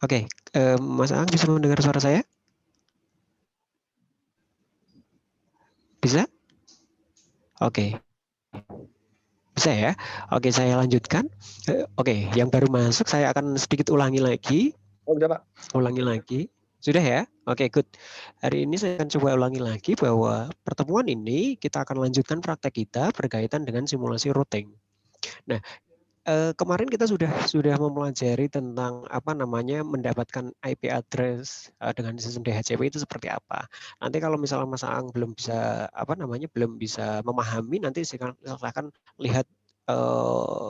Oke, Mas Aang bisa mendengar suara saya? Bisa? Oke, bisa ya. Oke, saya lanjutkan. Oke, yang baru masuk saya akan sedikit ulangi lagi. Oh, udah, Pak. Ulangi lagi. Sudah ya? Oke, good. Hari ini saya akan coba ulangi lagi bahwa pertemuan ini kita akan lanjutkan praktek kita berkaitan dengan simulasi routing. Nah, kemarin kita sudah mempelajari tentang apa namanya mendapatkan IP address dengan sistem DHCP itu seperti apa. Nanti kalau misalnya Mas Aang belum bisa apa namanya belum bisa memahami, nanti silakan lihat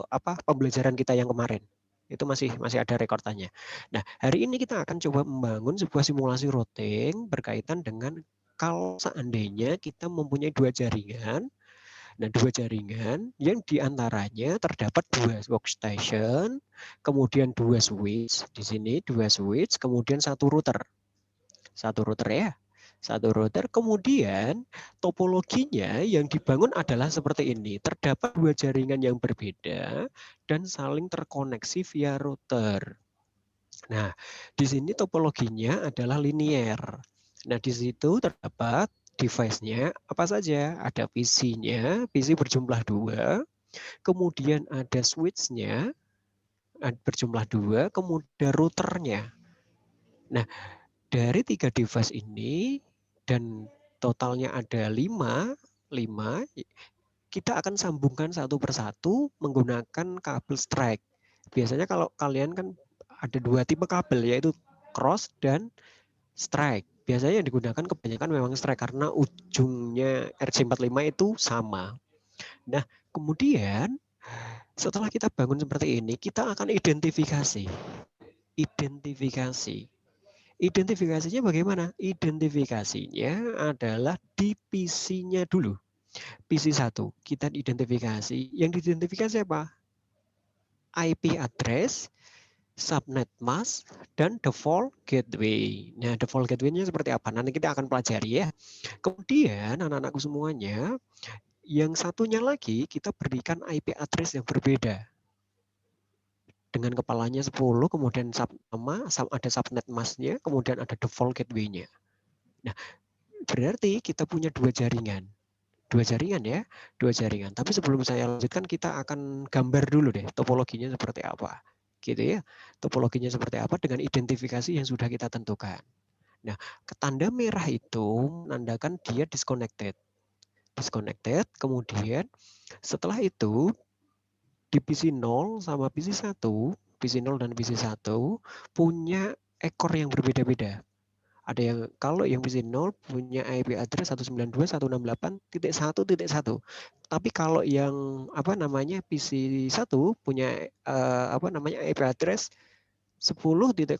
apa pembelajaran kita yang kemarin. Itu masih ada rekordannya. Nah, hari ini kita akan coba membangun sebuah simulasi routing berkaitan dengan kalau seandainya kita mempunyai dua jaringan. Nah, dua jaringan yang diantaranya terdapat dua workstation, kemudian dua switch di sini, dua switch, kemudian satu router ya, satu router. Kemudian topologinya yang dibangun adalah seperti ini. Terdapat dua jaringan yang berbeda dan saling terkoneksi via router. Nah, di sini topologinya adalah linier. Nah, di situ terdapat device-nya apa saja. Ada PC-nya, PC berjumlah 2, kemudian ada switch-nya berjumlah 2, kemudian routernya. Nah, dari 3 device ini dan totalnya ada 5, kita akan sambungkan satu persatu menggunakan kabel strike. Biasanya kalau kalian kan ada dua tipe kabel, yaitu cross dan strike. Biasanya yang digunakan kebanyakan memang strike karena ujungnya RJ45 itu sama. Nah, kemudian setelah kita bangun seperti ini, kita akan identifikasi. Identifikasinya bagaimana? Identifikasinya adalah di PC-nya dulu. PC 1, kita identifikasi. Yang diidentifikasi apa? IP address, subnet mask, dan default gateway. Nah, default gateway-nya seperti apa? Nanti kita akan pelajari ya. Kemudian, anak-anakku semuanya, yang satunya lagi kita berikan IP address yang berbeda. Dengan kepalanya 10, kemudian nama, ada subnet mask-nya, kemudian ada default gateway-nya. Nah, berarti kita punya dua jaringan. Dua jaringan ya, dua jaringan. Tapi sebelum saya lanjutkan, kita akan gambar dulu deh topologinya seperti apa. Gitu ya, topologinya seperti apa dengan identifikasi yang sudah kita tentukan. Nah, tanda merah itu menandakan dia disconnected. Disconnected, kemudian setelah itu di PC 0 sama PC 1, PC 0 dan PC 1 punya ekor yang berbeda-beda. Ada yang kalau yang PC 0 punya IP address 192.168.1.1. Tapi kalau yang apa namanya PC 1 punya apa namanya IP address 10.0.0.1.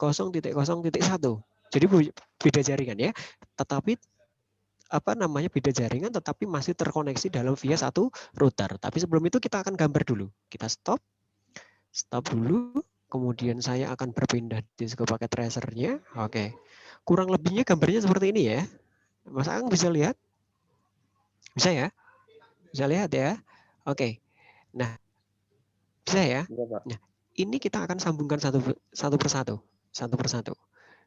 Jadi beda jaringan ya. Tetapi apa namanya beda jaringan tetapi masih terkoneksi dalam via satu router. Tapi sebelum itu kita akan gambar dulu. Kita stop dulu. Kemudian saya akan berpindah disk pakai tracernya. Oke. Kurang lebihnya gambarnya seperti ini ya. Mas Ang bisa lihat? Bisa ya? Bisa lihat ya? Oke. Nah, bisa ya? Nah, ini kita akan sambungkan satu persatu. Satu persatu.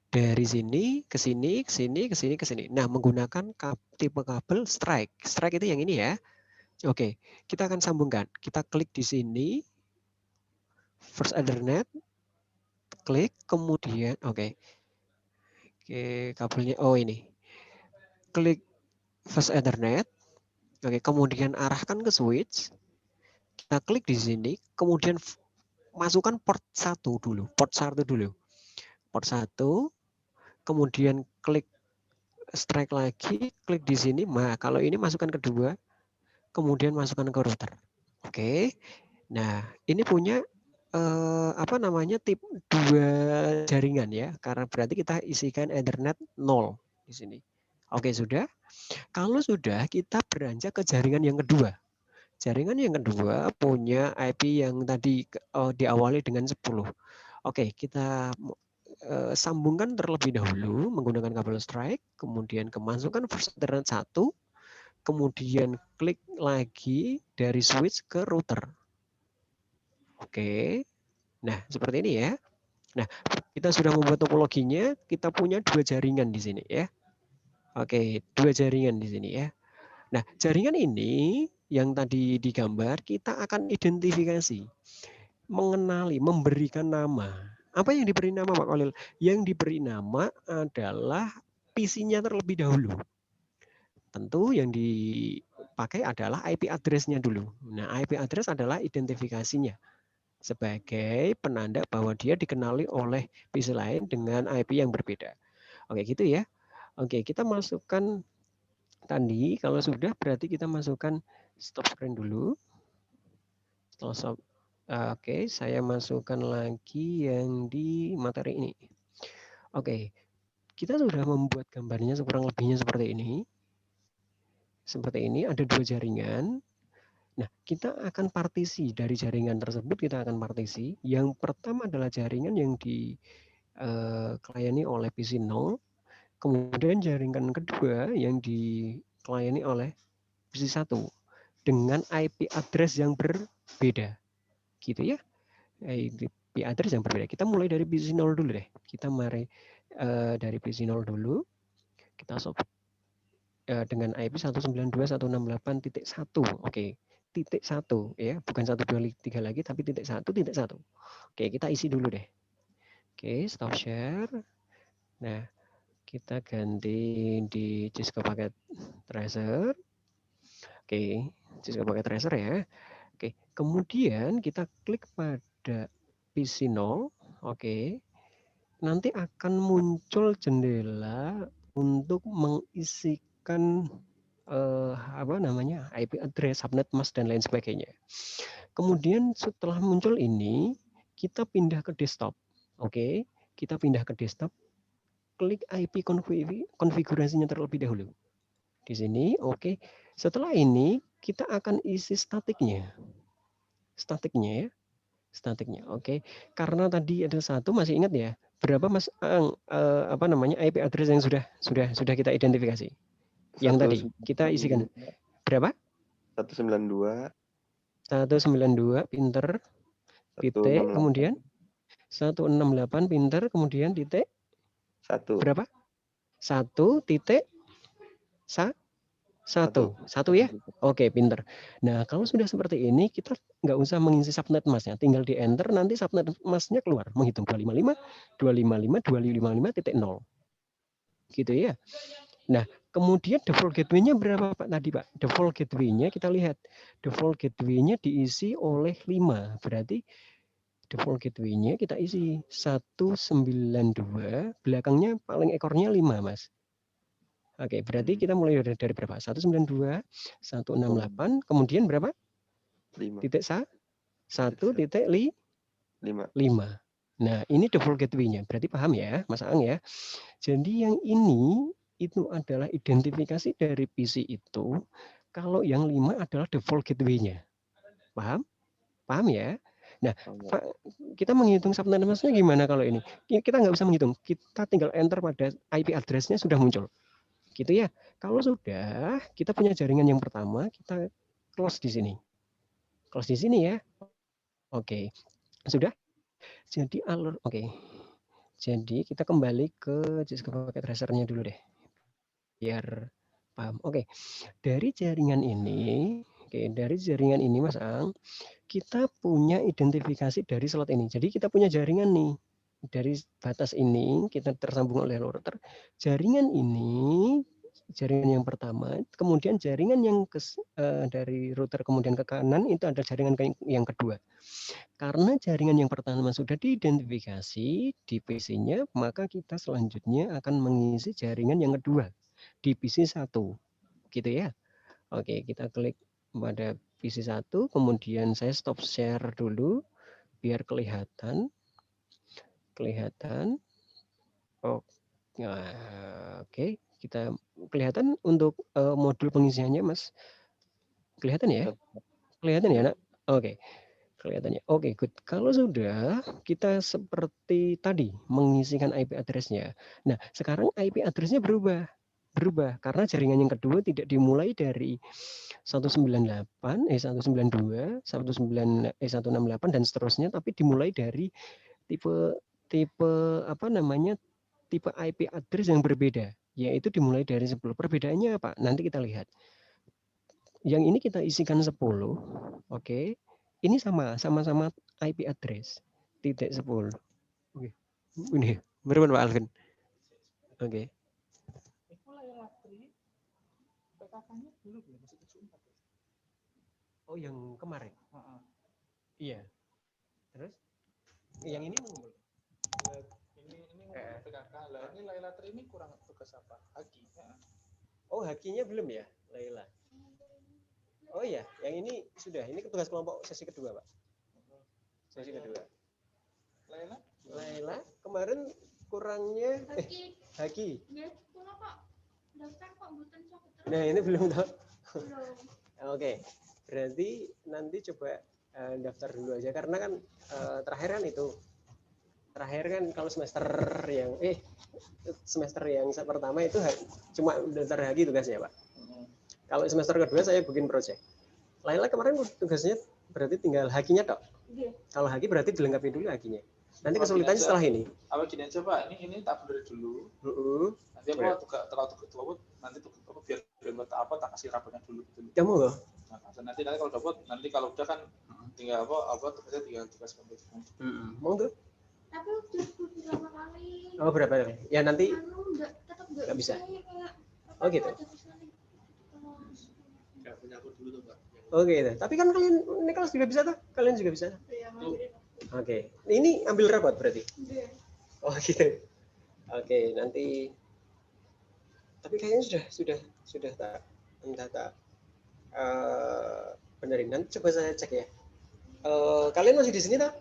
Dari sini ke sini, ke sini, ke sini, ke sini. Nah, menggunakan tipe kabel strike. Strike itu yang ini ya. Oke, kita akan sambungkan. Kita klik di sini, first Ethernet, klik, kemudian, oke, kabelnya, oh ini. Klik first Ethernet, oke, kemudian arahkan ke switch, kita klik di sini, kemudian masukkan port 1 dulu, port 1 dulu. Port 1, kemudian klik strike lagi, klik di sini. Nah, kalau ini masukkan kedua, kemudian masukkan ke router. Oke. Nah, ini punya apa namanya tip dua jaringan ya, karena berarti kita isikan Ethernet 0 di sini. Oke, sudah. Kalau sudah, kita beranjak ke jaringan yang kedua. Jaringan yang kedua punya IP yang tadi diawali dengan 10. Oke, kita sambungkan terlebih dahulu menggunakan kabel strike, kemudian kemasukan first Ethernet 1, kemudian klik lagi dari switch ke router. Oke, nah seperti ini ya. Nah, kita sudah membuat topologinya, kita punya 2 jaringan di sini ya. Oke, 2 jaringan di sini ya. Nah, jaringan ini yang tadi digambar kita akan identifikasi, mengenali, memberikan nama. Apa yang diberi nama Pak Kolil? Yang diberi nama adalah PC-nya terlebih dahulu. Tentu yang dipakai adalah IP address-nya dulu. Nah, IP address adalah identifikasinya sebagai penanda bahwa dia dikenali oleh PC lain dengan IP yang berbeda. Oke, gitu ya. Oke, kita masukkan tadi, kalau sudah berarti kita masukkan stop screen dulu. Setelah stop, oke, saya masukkan lagi yang di materi ini. Oke, kita sudah membuat gambarnya kurang lebihnya seperti ini. Seperti ini, ada 2 jaringan. Nah, kita akan partisi dari jaringan tersebut, kita akan partisi. Yang pertama adalah jaringan yang dilayani oleh PC 0, kemudian jaringan kedua yang dilayani oleh PC 1 dengan IP address yang berbeda. Gitu ya. IP address yang berbeda. Kita mulai dari PC 0 dulu deh. Kita mari dari PC 0 dulu. Kita dengan IP 192.168.1. Oke, titik 1 ya, bukan 123 lagi tapi titik 1 titik 1. Oke, kita isi dulu deh. Oke, stop share. Nah, kita ganti di Cisco Packet Tracer. Oke, Cisco Packet Tracer ya. Oke, kemudian kita klik pada PC 0. Oke. Nanti akan muncul jendela untuk mengisikan IP address, subnet mask dan lain sebagainya. Kemudian setelah muncul ini, kita pindah ke desktop. Oke, kita pindah ke desktop. Klik IP konfigurasinya terlebih dahulu. Di sini, oke. Setelah ini, kita akan isi statiknya. Statiknya ya. Statiknya, oke. Karena tadi ada 1, masih ingat ya? Berapa Mas IP address yang sudah kita identifikasi? Yang tadi kita isikan berapa? 192. 192 pinter titik kemudian 168 pinter kemudian titik 1. berapa? 1 titik 1 ya. Oke, pinter. Nah, kalau sudah seperti ini kita nggak usah mengisi subnet masknya, tinggal di enter nanti subnet masknya keluar menghitung 255 255 255.0 gitu ya. Nah, kemudian default gateway-nya berapa Pak tadi Pak? Default gateway-nya kita lihat. Default gateway-nya diisi oleh 5. Berarti default gateway-nya kita isi 192, belakangnya paling ekornya 5, Mas. Oke, berarti kita mulai dari berapa? 192, 168, kemudian berapa? 5. Titik 1 titik 5. Nah, ini default gateway-nya. Berarti paham ya, Mas Aang ya? Jadi yang ini itu adalah identifikasi dari PC itu. Kalau yang 5 adalah default gateway-nya. Paham? Paham ya? Nah, kita menghitung subnet masknya gimana kalau ini? Kita nggak usah menghitung. Kita tinggal enter pada IP address-nya sudah muncul. Gitu ya. Kalau sudah, kita punya jaringan yang pertama, kita close di sini. Close di sini ya. Oke. Sudah? Jadi alur, oke. Jadi kita kembali ke Cisco Packet Tracer-nya dulu deh. Biar paham. Oke. Dari jaringan ini, Mas Ang, kita punya identifikasi dari slot ini. Jadi kita punya jaringan nih. Dari batas ini kita tersambung oleh router. Jaringan ini jaringan yang pertama, kemudian jaringan yang dari router kemudian ke kanan itu ada jaringan yang kedua. Karena jaringan yang pertama sudah diidentifikasi di PC-nya, maka kita selanjutnya akan mengisi jaringan yang kedua di PC 1. Gitu ya. Oke, kita klik pada PC 1, kemudian saya stop share dulu biar kelihatan. Oh, oke, kita kelihatan untuk modul pengisiannya, Mas. Kelihatan ya? Kelihatan ya, Nak? Oke. Kelihatannya. Oke, good. Kalau sudah, kita seperti tadi mengisikan IP address-nya. Nah, sekarang IP address-nya berubah karena jaringan yang kedua tidak dimulai dari 198, 192, 168 dan seterusnya, tapi dimulai dari tipe tipe apa namanya? Tipe IP address yang berbeda, yaitu dimulai dari 10. Perbedaannya apa? Nanti kita lihat. Yang ini kita isikan 10. Oke. Ini sama-sama IP address titik 10. Oke. Ini berapa Pak Alvin? Oke. Oh, yang kemarin. Iya. Terus yang ini mau ini PKK. Lah ini Laila Tri ini kurang tugas apa? Haki. Oh, hakinya belum ya, Laila. Oh iya, yang ini sudah. Ini tugas kelompok sesi kedua, Pak. Sesi kedua. Laila kemarin kurangnya Haki. Nah, ini belum tahu. Oke. Berarti nanti coba daftar dulu aja karena kan terakhir kan itu. Terakhir kan kalau semester yang pertama itu cuma daftar Haki tugasnya, Pak. Kalau semester kedua saya bikin project. Laila kemarin tugasnya berarti tinggal Hakinya tok. Iya. Kalau Haki berarti dilengkapi dulu Hakinya. Nanti kesulitannya setelah ini. Apa gini aja Pak, ini tak bener dulu. Nanti nanti biar apa tak kasih rapotnya dulu gitu. Kamu loh. Nanti kalau dapat, nanti kalau udah kan tinggal apa tugasnya tinggal tugas pembuatan. Mau tuh? Tapi udah berapa kali. Oh, berapa kali? Ya nanti tetap enggak bisa. Kayak, oh gitu. Enggak punya aku dulu tuh, Pak. Oke, gitu. Tapi kan kalian ini kelas juga bisa tuh? Kalian juga bisa? Iya, Oke. Ini ambil rapot berarti? Iya. Oh, gitu. Oke, nanti tapi kayaknya sudah tak benerin. Nanti coba saya cek ya. Kalian masih di sini tak?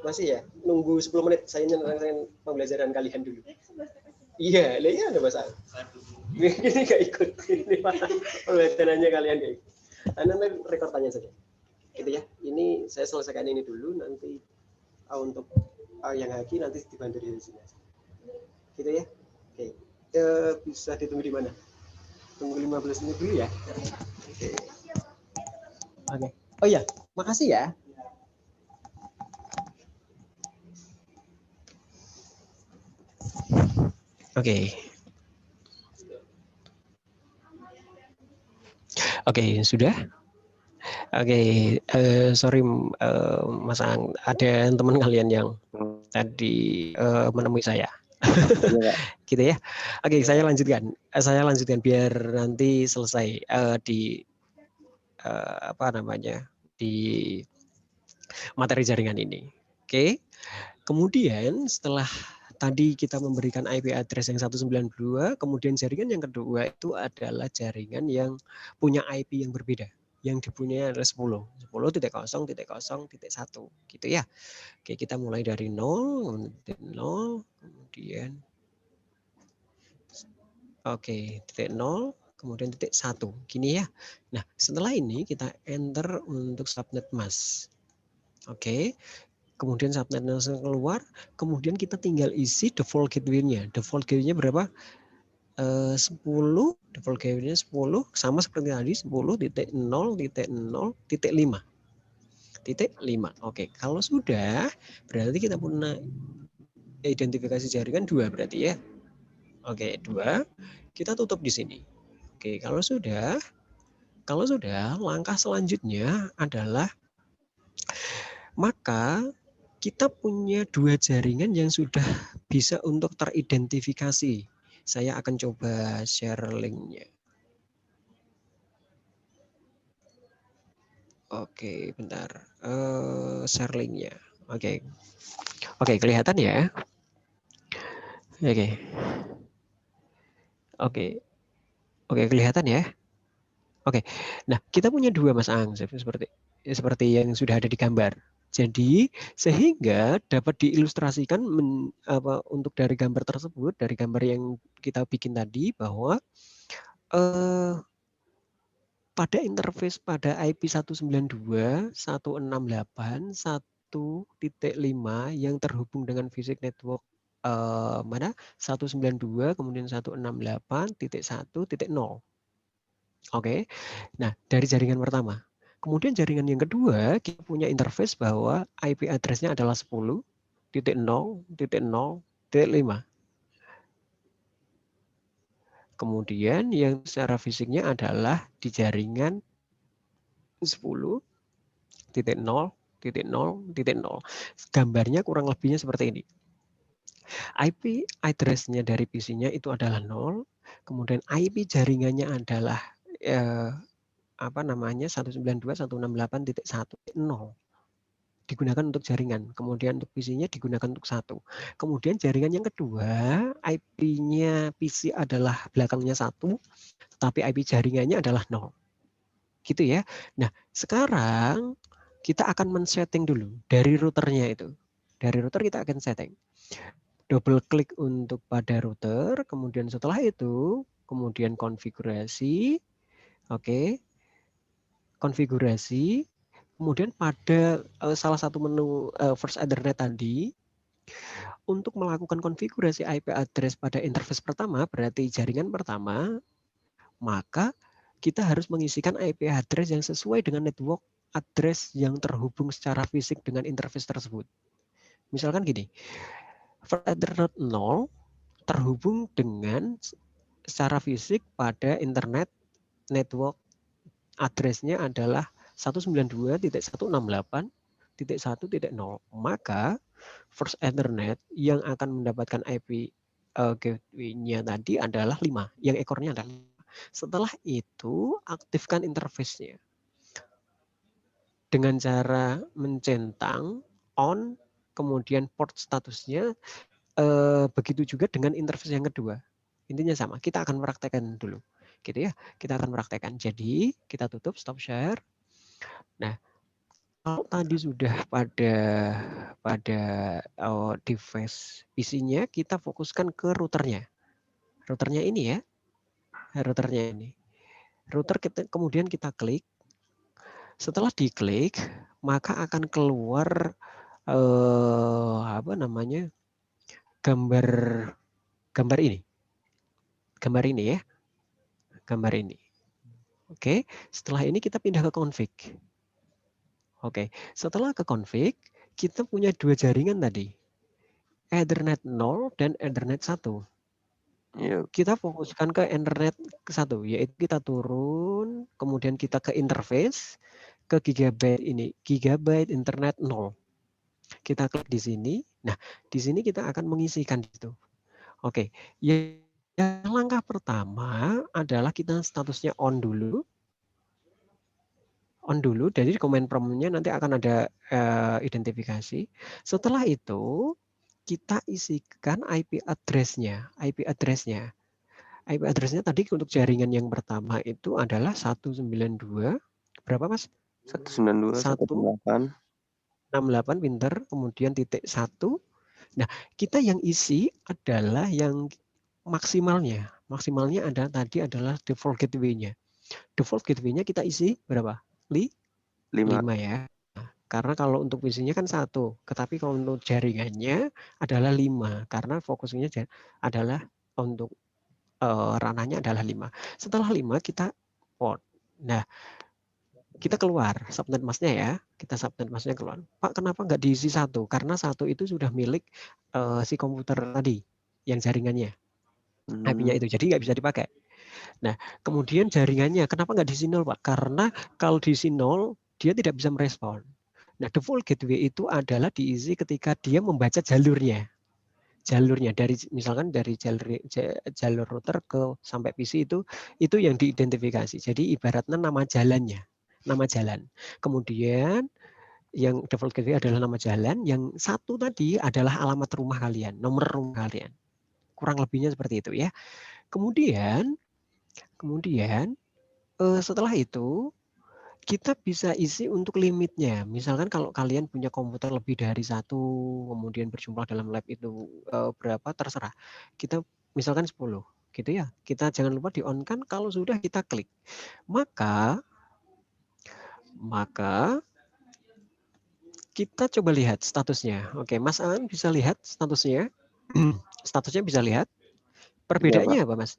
Masih ya? Nunggu 10 menit saya nyelesaikan pembelajaran kalian dulu. Iya, iya ada masalah. Ini nggak ikut ini Pak. Pembelajarannya kalian nggak ikut. Nanti rekordannya saja. Gitu ya. Ini saya selesaikan ini dulu nanti untuk yang Haki nanti dibantu di sini. Gitu ya. Oke. Bisa ditunggu di mana? Tunggu 15 menit dulu ya. Oke. Oke. Oh iya, makasih ya. Oke. Oke, sudah. Oke, sorry Mas Ang, ada teman kalian yang tadi menemui saya. Gitu ya. Oke, saya lanjutkan. Saya lanjutkan biar nanti selesai di apa namanya? Di materi jaringan ini. Oke. Kemudian setelah tadi kita memberikan IP address yang 192, kemudian jaringan yang kedua itu adalah jaringan yang punya IP yang berbeda. Yang dipunyai adalah 10.0.0.1 gitu ya. Oke, kita mulai dari 0, kemudian titik 0, kemudian titik 1. Gini ya. Nah, setelah ini kita enter untuk subnet mask. Oke. Kemudian subnet langsung keluar, kemudian kita tinggal isi default gateway-nya. Default gateway-nya berapa? 10, default gateway-nya 10, sama seperti tadi 10.0.0.5. Oke, kalau sudah, berarti kita punya identifikasi jaringan 2 berarti ya. Oke, 2. Kita tutup di sini. Oke, kalau sudah, langkah selanjutnya adalah maka kita punya 2 jaringan yang sudah bisa untuk teridentifikasi. Saya akan coba share link-nya. Oke, bentar. Share link-nya. Oke, kelihatan ya? Oke, kelihatan ya? Oke. Nah, kita punya 2 Mas Ang, seperti yang sudah ada di gambar. Jadi sehingga dapat diilustrasikan untuk dari gambar tersebut, dari gambar yang kita bikin tadi bahwa pada interface pada IP 192.168.1.5 yang terhubung dengan Physics Network 192 kemudian 168.1.0. Oke. Nah, dari jaringan pertama. Kemudian jaringan yang kedua, kita punya interface bahwa IP address-nya adalah 10. 0,0,0,5. Kemudian yang secara fisiknya adalah di jaringan 10,0,0,0. Gambarnya kurang lebihnya seperti ini. IP address-nya dari PC-nya itu adalah 0, kemudian IP jaringannya adalah 192.168.1.0 digunakan untuk jaringan, kemudian untuk PC-nya digunakan untuk 1. Kemudian jaringan yang kedua, IP-nya PC adalah belakangnya 1, tapi IP jaringannya adalah 0. Gitu ya. Nah, sekarang kita akan men-setting dulu dari routernya itu. Dari router kita akan setting. Double klik untuk pada router, kemudian setelah itu, kemudian konfigurasi. Oke. Konfigurasi. Kemudian pada salah satu menu First Ethernet tadi, untuk melakukan konfigurasi IP address pada interface pertama, berarti jaringan pertama, maka kita harus mengisikan IP address yang sesuai dengan network address yang terhubung secara fisik dengan interface tersebut. Misalkan gini, First Ethernet 0 terhubung dengan secara fisik pada internet network address-nya adalah 192.168.1.0. Maka First Ethernet yang akan mendapatkan IP gateway-nya tadi adalah 5, yang ekornya adalah 5. Setelah itu aktifkan interface-nya dengan cara mencentang on, kemudian port statusnya, begitu juga dengan interface yang kedua. Intinya sama, kita akan praktekkan dulu. Gitu ya, kita akan praktekkan. Jadi kita tutup stop share. Nah, kalau tadi sudah pada device PC-nya, kita fokuskan ke routernya. Routernya ini ya, routernya ini. Router kemudian kita klik. Setelah diklik, maka akan keluar gambar ini. Gambar ini ya. Gambar ini. Oke, setelah ini kita pindah ke config. Oke, setelah ke config, kita punya dua jaringan tadi. Ethernet 0 dan Ethernet 1. Kita fokuskan ke Ethernet ke 1, yaitu kita turun, kemudian kita ke interface, ke gigabyte ini, gigabyte internet 0. Kita klik di sini. Nah, di sini kita akan mengisikan itu. Oke, yang langkah pertama adalah kita statusnya on dulu. On dulu, jadi di command prompt-nya nanti akan ada identifikasi. Setelah itu, kita isikan IP address-nya. IP address-nya. IP address-nya tadi untuk jaringan yang pertama itu adalah 192, berapa Mas? 192.168. 68 pinter, kemudian titik 1. Nah, kita yang isi adalah yang maksimalnya. Maksimalnya tadi adalah default gateway-nya. Default gateway-nya kita isi berapa? 5 ya. Karena kalau untuk PC-nya kan 1, tetapi kalau untuk jaringannya adalah 5 karena fokusnya adalah untuk ranahnya adalah 5. Setelah 5 kita port. Nah, kita keluar subnet mask-nya ya. Kita subnet mask-nya keluar. Pak, kenapa nggak diisi 1? Karena 1 itu sudah milik si komputer tadi yang jaringannya. IP-nya itu, jadi nggak bisa dipakai. Nah, kemudian jaringannya, kenapa nggak diisi 0, Pak? Karena kalau diisi 0, dia tidak bisa merespon. Nah, default gateway itu adalah diisi ketika dia membaca jalurnya. Jalurnya dari misalkan dari jalur router ke sampai PC itu yang diidentifikasi. Jadi ibaratnya nama jalannya, nama jalan. Kemudian yang default gateway adalah nama jalan, yang 1 tadi adalah alamat rumah kalian, nomor rumah kalian. Kurang lebihnya seperti itu ya. Kemudian setelah itu kita bisa isi untuk limitnya. Misalkan kalau kalian punya komputer lebih dari 1, kemudian berjumlah dalam lab itu berapa, terserah. Kita misalkan 10, gitu ya. Kita jangan lupa di-on-kan, kalau sudah kita klik. Maka kita coba lihat statusnya. Oke, Mas Aan bisa lihat statusnya? Statusnya bisa lihat. Perbedaannya apa, Mas?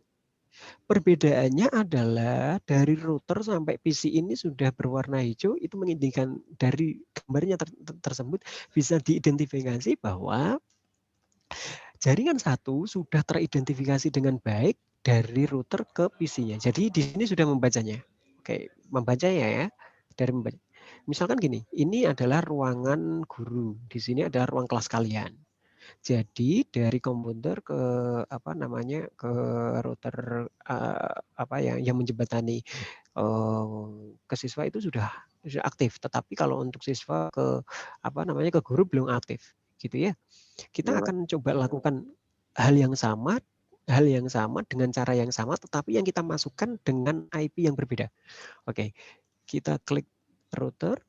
Perbedaannya adalah dari router sampai PC ini sudah berwarna hijau, itu mengindikasikan dari gambarnya tersebut bisa diidentifikasi bahwa jaringan satu sudah teridentifikasi dengan baik dari router ke PC-nya. Jadi di sini sudah membacanya. Oke, membacanya ya. Dari membaca. Misalkan gini, ini adalah ruangan guru. Di sini ada ruang kelas kalian. Jadi dari komputer ke apa namanya ke router apa yang menjembatani ke siswa itu sudah aktif. Tetapi kalau untuk siswa ke apa namanya ke guru belum aktif, gitu ya. Kita akan coba lakukan hal yang sama dengan cara yang sama, tetapi yang kita masukkan dengan IP yang berbeda. Oke, kita klik router.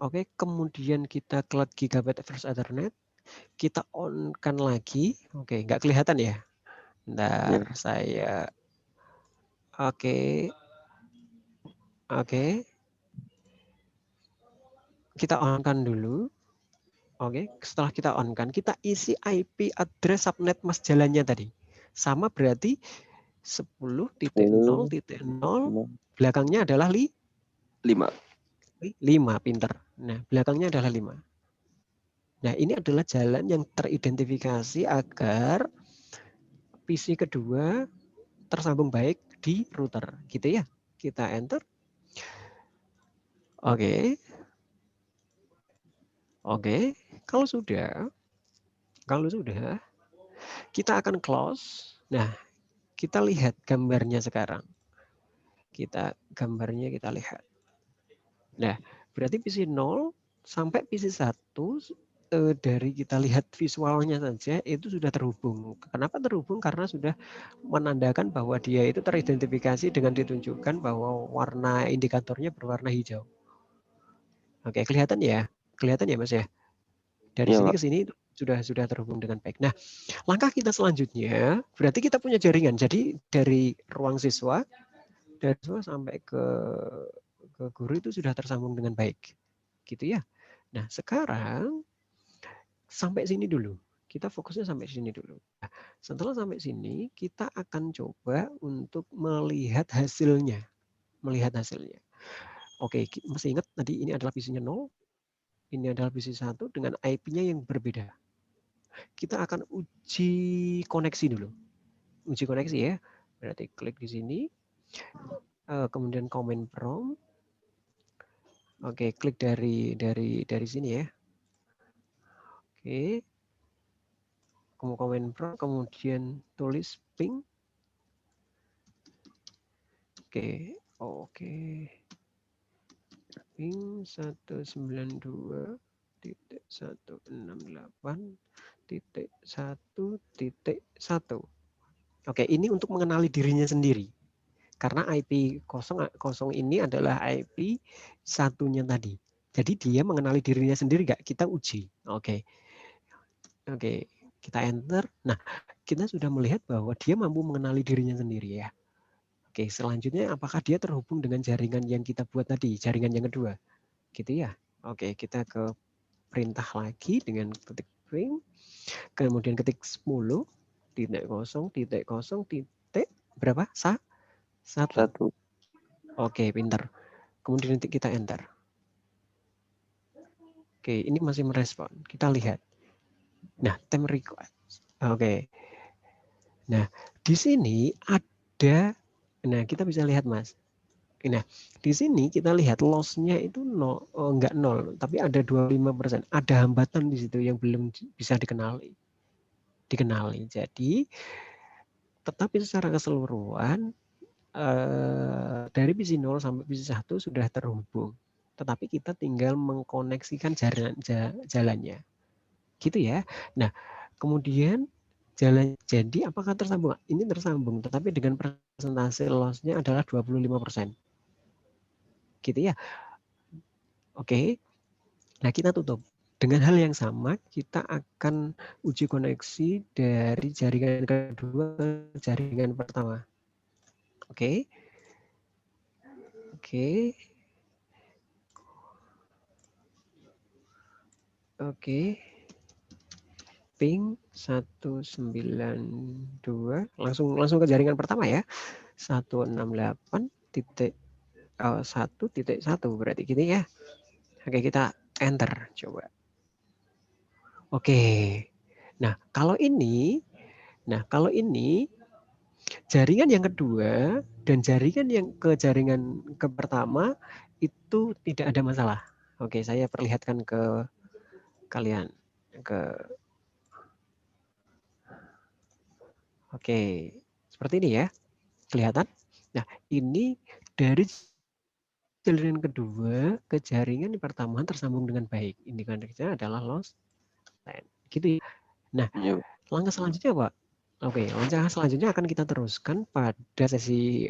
Oke, kemudian kita klik Gigabit First Ethernet. Kita on-kan lagi. Oke, nggak kelihatan ya? Bentar, saya... Oke. Oke. Kita on-kan dulu. Oke, setelah kita on-kan, kita isi IP address subnet mas jalannya tadi. Sama berarti 10.0.0, belakangnya adalah 5. 5, pinter. Nah, belakangnya adalah 5. Nah, ini adalah jalan yang teridentifikasi agar PC kedua tersambung baik di router, gitu ya. Kita enter. Oke. Oke, kalau sudah, kita akan close. Nah, kita lihat gambarnya sekarang. Gambarnya kita lihat. Nah, berarti PC 0 sampai PC 1 dari kita lihat visualnya saja itu sudah terhubung. Kenapa terhubung? Karena sudah menandakan bahwa dia itu teridentifikasi dengan ditunjukkan bahwa warna indikatornya berwarna hijau. Oke, kelihatan ya? Kelihatan ya, Mas ya? Dari sini ke sini sudah terhubung dengan baik. Nah, langkah kita selanjutnya berarti kita punya jaringan. Jadi dari ruang siswa sampai ke guru itu sudah tersambung dengan baik. Gitu ya. Nah, sekarang sampai sini dulu. Kita fokusnya sampai sini dulu. Nah, setelah sampai sini, kita akan coba untuk melihat hasilnya. Oke, masih ingat tadi ini adalah PC-nya 0, ini adalah PC 1 dengan IP-nya yang berbeda. Kita akan uji koneksi dulu. Uji koneksi ya. Berarti klik di sini. Kemudian command prompt. Oke, klik dari sini ya. Oke. Command prompt, kemudian tulis ping. Oke. Ping 192.168.1.1. Oke, ini untuk mengenali dirinya sendiri. Karena IP 0 ini adalah IP satunya tadi. Jadi dia mengenali dirinya sendiri nggak? Kita uji. Oke, kita enter. Nah, kita sudah melihat bahwa dia mampu mengenali dirinya sendiri ya. Oke, selanjutnya apakah dia terhubung dengan jaringan yang kita buat tadi, jaringan yang kedua? Gitu ya. Oke, kita ke perintah lagi dengan ketik ring, kemudian ketik 10.0.0 berapa? 1. Oke, pinter. Kemudian nanti kita enter. Oke, ini masih merespon. Kita lihat. Nah, time request. Oke. Nah, di sini ada, nah kita bisa lihat Mas. Nah, di sini kita lihat loss-nya itu enggak 0, tapi ada 25%. Ada hambatan di situ yang belum bisa dikenali. Jadi, tetapi secara keseluruhan dari PC 0 sampai PC 1 sudah terhubung. Tetapi kita tinggal mengkoneksikan jalannya. Gitu ya. Nah, kemudian jalan, jadi apakah tersambung? Ini tersambung, tetapi dengan persentase loss-nya adalah 25%. Gitu ya. Oke. Nah, kita tutup. Dengan hal yang sama, kita akan uji koneksi dari jaringan kedua ke jaringan pertama. Oke. ping 192 langsung ke jaringan pertama ya. 168.1.1 berarti gini ya. Oke, kita enter coba. Oke. Nah, kalau ini jaringan yang kedua dan jaringan ke pertama itu tidak ada masalah. Oke, saya perlihatkan ke kalian. Oke, seperti ini ya. Kelihatan? Nah, ini dari jaringan kedua ke jaringan yang pertama tersambung dengan baik. Indikatornya adalah loss line. Gitu ya. Nah, langkah selanjutnya Pak. Oke, langkah selanjutnya akan kita teruskan pada sesi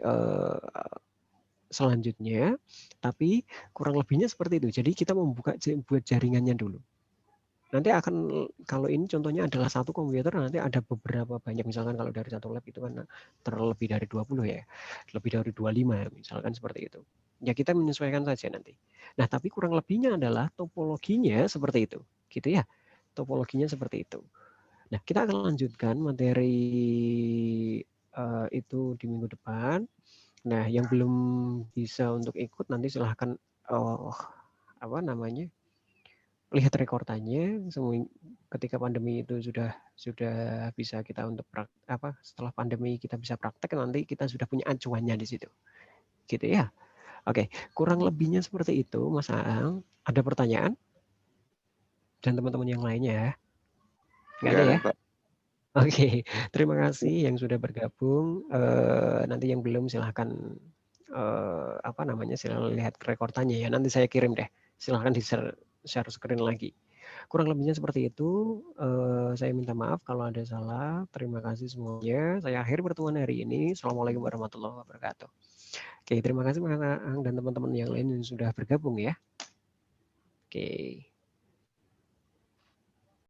selanjutnya, tapi kurang lebihnya seperti itu. Jadi kita membuat jaringannya dulu. Nanti akan, kalau ini contohnya adalah satu komputer, nanti ada beberapa banyak, misalkan kalau dari satu lab itu kan terlebih dari 20 ya, lebih dari 25 misalkan seperti itu. Ya kita menyesuaikan saja nanti. Nah tapi kurang lebihnya adalah topologinya seperti itu, gitu ya. Topologinya seperti itu. Nah kita akan lanjutkan materi itu di minggu depan. Nah yang belum bisa untuk ikut nanti silahkan lihat rekordannya. Ketika pandemi itu sudah bisa kita untuk setelah pandemi kita bisa praktek, nanti kita sudah punya acuannya di situ, gitu ya. Oke, kurang lebihnya seperti itu, Mas Aang. Ada pertanyaan? Dan teman-teman yang lainnya? Nggak ada ya? Oke, terima kasih yang sudah bergabung. Nanti yang belum silahkan silahkan lihat rekordannya ya. Nanti saya kirim deh. Silahkan share screen lagi. Kurang lebihnya seperti itu. Saya minta maaf kalau ada salah. Terima kasih semuanya. Saya akhiri pertemuan hari ini. Assalamualaikum warahmatullahi wabarakatuh. Oke, terima kasih Mas Aang dan teman-teman yang lain yang sudah bergabung ya. Oke.